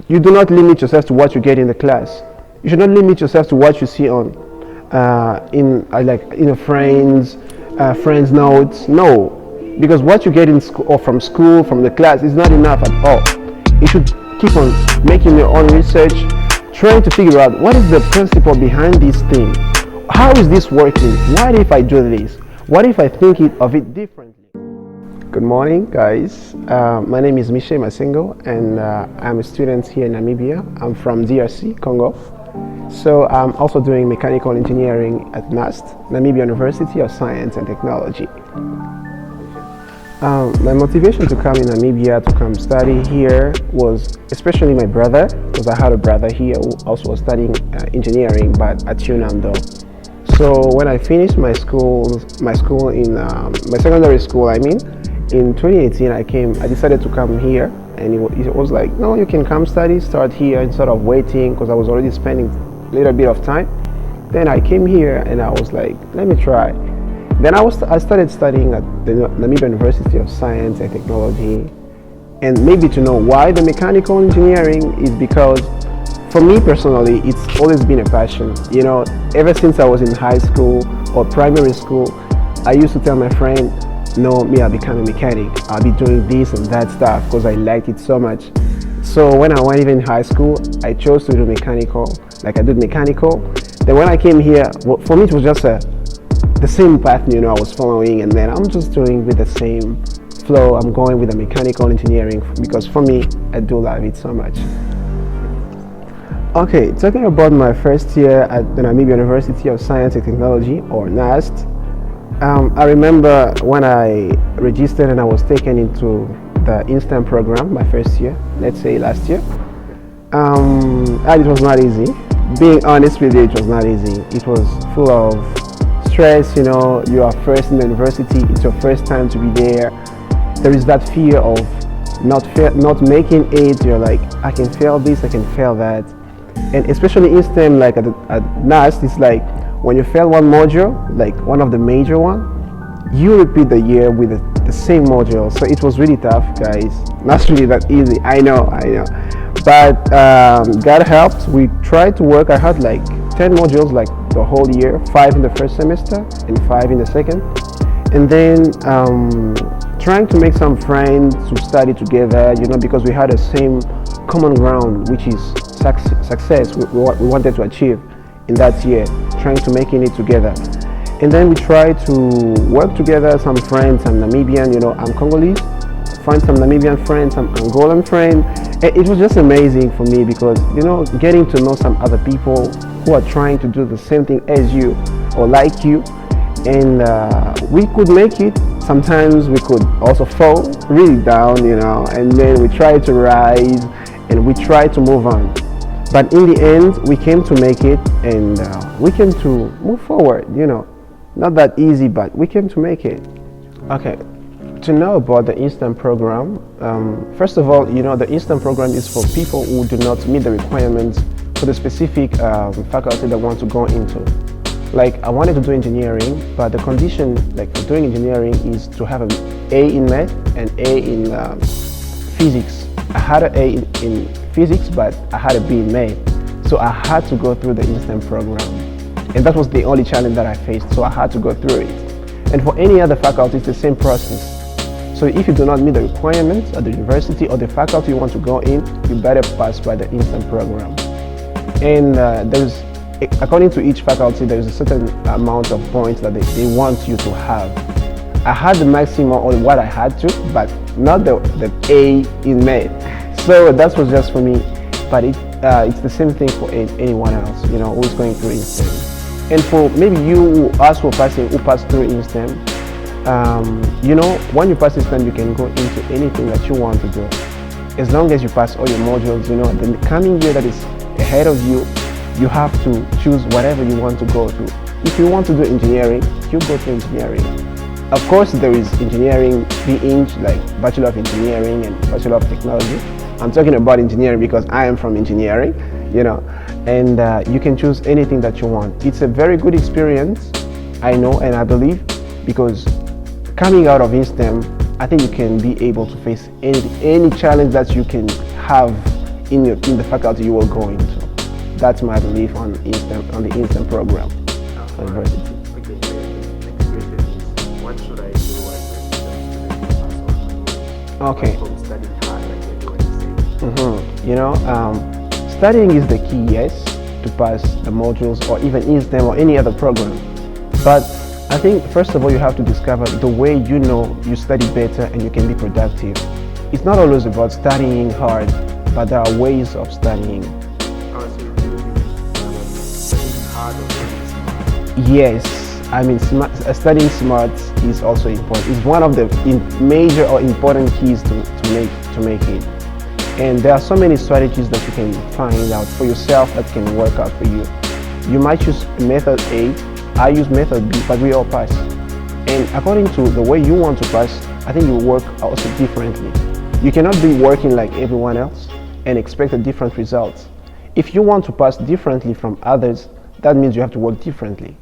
you do not limit yourself to what you get in the class. You should not limit yourself to what you see on friends notes. No, because what you get in school or from school, from the class, is not enough at all. You should keep on making your own research, trying to figure out what is the principle behind this thing. How is this working? What if I do this? What if I think of it differently? Good morning, guys. My name is Michel Masengo, and I'm a student here in Namibia. I'm from DRC, Congo. So I'm also doing mechanical engineering at Nust, Namibia University of Science and Technology. My motivation to come in Namibia to come study here was especially my brother, because I had a brother here who also was studying engineering, but at unam though. So when I finished my secondary school, in 2018 I decided to come here, and it was like, no, you can come start here instead of waiting, because I was already spending a little bit of time. Then I came here and I was like, let me try. Then I started studying at the Namibia University of Science and Technology. And maybe to know why the mechanical engineering is because for me personally, it's always been a passion. You know, ever since I was in high school or primary school, I used to tell my friend, no, I'll become a mechanic. I'll be doing this and that stuff because I liked it so much. So when I went even in high school, I chose to do mechanical. Like I did mechanical. Then when I came here, for me it was just the same path, I was following, and then I'm just doing with the same flow. I'm going with the mechanical engineering because for me, I do love it so much. Okay, talking about my first year at the Namibia University of Science and Technology, or Nust. I remember when I registered and I was taken into the instant program my first year, let's say last year. And it was not easy. Being honest with you, it was not easy. It was full of stress, you are first in the university, it's your first time to be there. There is that fear of not making it. You're like, I can fail this, I can fail that. And especially in STEM, like at Nust, it's like when you fail one module, like one of the major one, you repeat the year with the same module. So it was really tough, guys. Not really that easy, I know. But God helped. We tried to work. I had like 10 modules like the whole year, 5 in the first semester and 5 in the second. And then trying to make some friends to study together, because we had the same common ground, which is success we wanted to achieve in that year, trying to making it together. And then we tried to work together, some friends, some Namibian, I'm Congolese, find some Namibian friends, some Angolan friends. And it was just amazing for me because, getting to know some other people who are trying to do the same thing as you or like you. And we could make it. Sometimes we could also fall really down, and then we try to rise and we try to move on. But in the end, we came to make it, and we came to move forward, Not that easy, but we came to make it. Okay, to know about the instant program, first of all, the instant program is for people who do not meet the requirements for the specific faculty they want to go into. Like, I wanted to do engineering, but the condition, like for doing engineering, is to have an A in math and A in physics. I had an A in physics, but I had a B in math. So I had to go through the instant program. And that was the only challenge that I faced, so I had to go through it. And for any other faculty, it's the same process. So if you do not meet the requirements at the university or the faculty you want to go in, you better pass by the instant program. And according to each faculty, there's a certain amount of points that they want you to have. I had the maximum on what I had to, but not the A in math. So that was just for me, but it's the same thing for anyone else, who's going through instant. And for maybe you who pass through instant, when you pass instant, you can go into anything that you want to do. As long as you pass all your modules, the coming year that is ahead of you, you have to choose whatever you want to go to. If you want to do engineering, you go to engineering. Of course, there is engineering B-Eng, like Bachelor of Engineering and Bachelor of Technology. I'm talking about engineering because I am from engineering, and you can choose anything that you want. It's a very good experience, I know and I believe, because coming out of INSTEM, I think you can be able to face any challenge that you can have in the faculty you will go into. That's my belief on the instant program university. Okay, the next question is, what should I do as a student to pass on my Okay. from studying hard like everyone is saying? Studying is the key, yes, to pass the modules or even instant or any other program. But I think first of all you have to discover the way you know you study better and you can be productive. It's not always about studying hard, but there are ways of studying. So you do studying hard or studying smart? Yes, I mean studying smart is also important. It's one of the major or important keys to make it. And there are so many strategies that you can find out for yourself that can work out for you. You might choose method A, I use method B, but we all pass. And according to the way you want to pass, I think you will work also differently. You cannot be working like everyone else and expect a different result. If you want to pass differently from others, that means you have to work differently.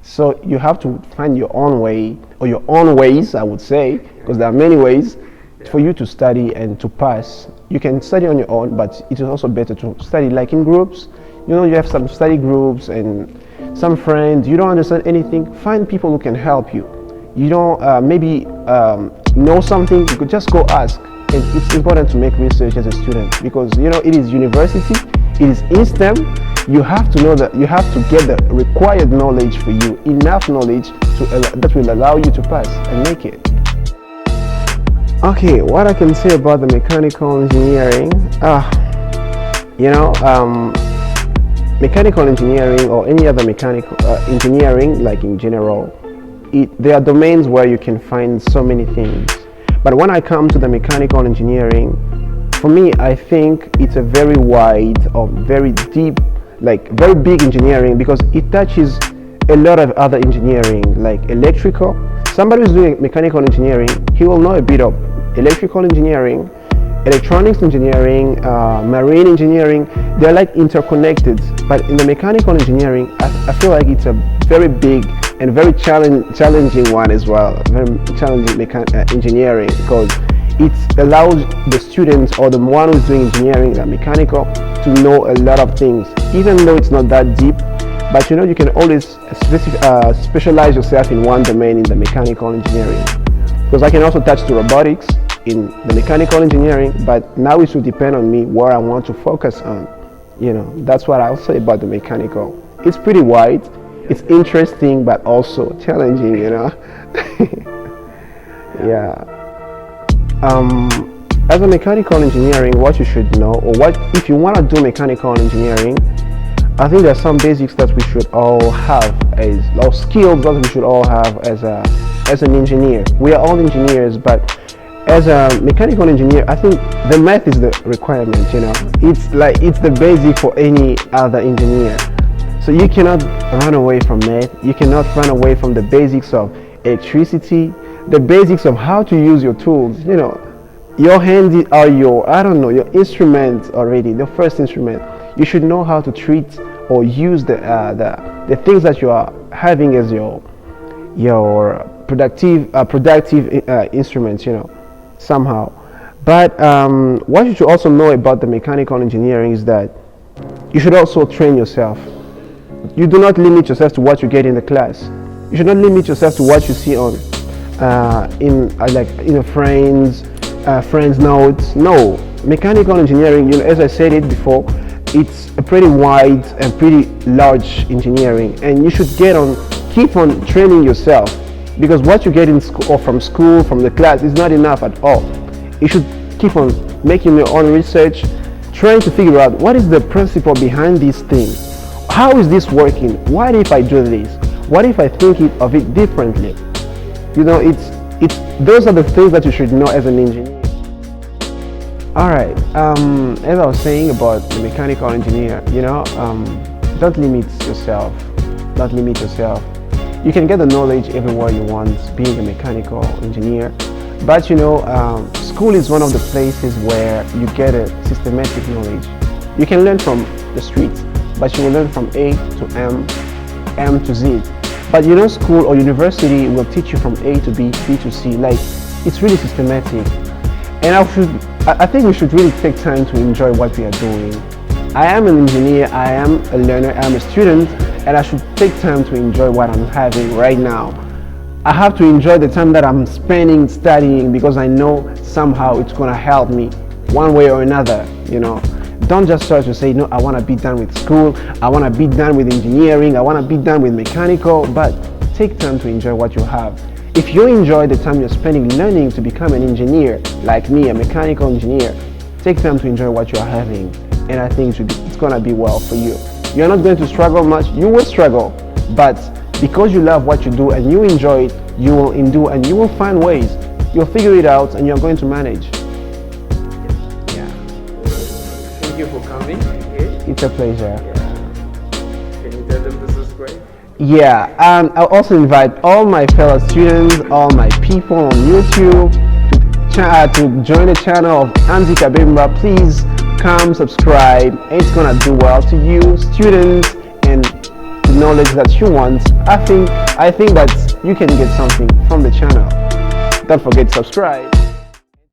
So you have to find your own way, or your own ways, I would say, because there are many ways for you to study and to pass. You can study on your own, but it is also better to study like in groups. You know, you have some study groups and some friends. You don't understand anything, find people who can help you. You don't know something, you could just go ask. And it's important to make research as a student because it is university, it is instant. You have to know that you have to get the required knowledge for you, enough knowledge that will allow you to pass and make it. Okay, what I can say about the mechanical engineering, mechanical engineering or any other mechanical engineering, like in general, there are domains where you can find so many things. But when I come to the mechanical engineering, for me, I think it's a very wide or very deep, like very big engineering because it touches a lot of other engineering, like electrical. Somebody who's doing mechanical engineering, he will know a bit of electrical engineering, electronics engineering, marine engineering. They're like interconnected. But in the mechanical engineering, I feel like it's a very big and very challenging one as well. Very challenging engineering because it allows the students or the one who's doing engineering, the mechanical, to know a lot of things, even though it's not that deep. But you can always specialize yourself in one domain in the mechanical engineering. Because I can also touch the robotics in the mechanical engineering, but now it should depend on me where I want to focus on. That's what I'll say about the mechanical. It's pretty wide, it's interesting, but also challenging, Yeah. As a mechanical engineering, what you should know, or what if you want to do mechanical engineering, I think there are some basics that we should all have or skills that we should all have as an engineer. We are all engineers, but as a mechanical engineer, I think the math is the requirement. It's the basic for any other engineer. So you cannot run away from math. You cannot run away from the basics of electricity, the basics of how to use your tools. Your hands are your instruments already, the first instrument. You should know how to treat or use the things that you are having as your productive instruments, somehow. But what you should also know about the mechanical engineering is that you should also train yourself. You do not limit yourself to what you get in the class. You should not limit yourself to what you see on friends' notes. No, mechanical engineering, as I said it before, it's a pretty wide and pretty large engineering, and you should keep on training yourself, because what you get in school or from the class is not enough at all. You should keep on making your own research, trying to figure out what is the principle behind this thing. How is this working? What if I do this? What if I think of it differently? Those are the things that you should know as an engineer. Alright, as I was saying about the mechanical engineer, don't limit yourself. Don't limit yourself. You can get the knowledge everywhere you want, being a mechanical engineer. But school is one of the places where you get a systematic knowledge. You can learn from the streets, but you will learn from A to M, M to Z. But school or university will teach you from A to B, B to C. Like, it's really systematic. And I think we should really take time to enjoy what we are doing. I am an engineer, I am a learner, I am a student, and I should take time to enjoy what I'm having right now. I have to enjoy the time that I'm spending studying, because I know somehow it's gonna help me one way or another, you know. Don't just start to say, no, I wanna be done with school, I wanna be done with engineering, I wanna be done with mechanical, but take time to enjoy what you have. If you enjoy the time you're spending learning to become an engineer, like me, a mechanical engineer, take time to enjoy what you're having, and I think it's gonna be well for you. You're not going to struggle much, you will struggle, but because you love what you do and you enjoy it, you will endure and you will find ways. You'll figure it out and you're going to manage. Yeah. Thank you for coming. It's a pleasure. Yeah. Can you tell them to subscribe? Yeah, and I'll also invite all my fellow students, all my people on YouTube to join the channel of KABEMBA. Please come subscribe. It's gonna do well to you, students, and the knowledge that you want. I think that you can get something from the channel. Don't forget to subscribe.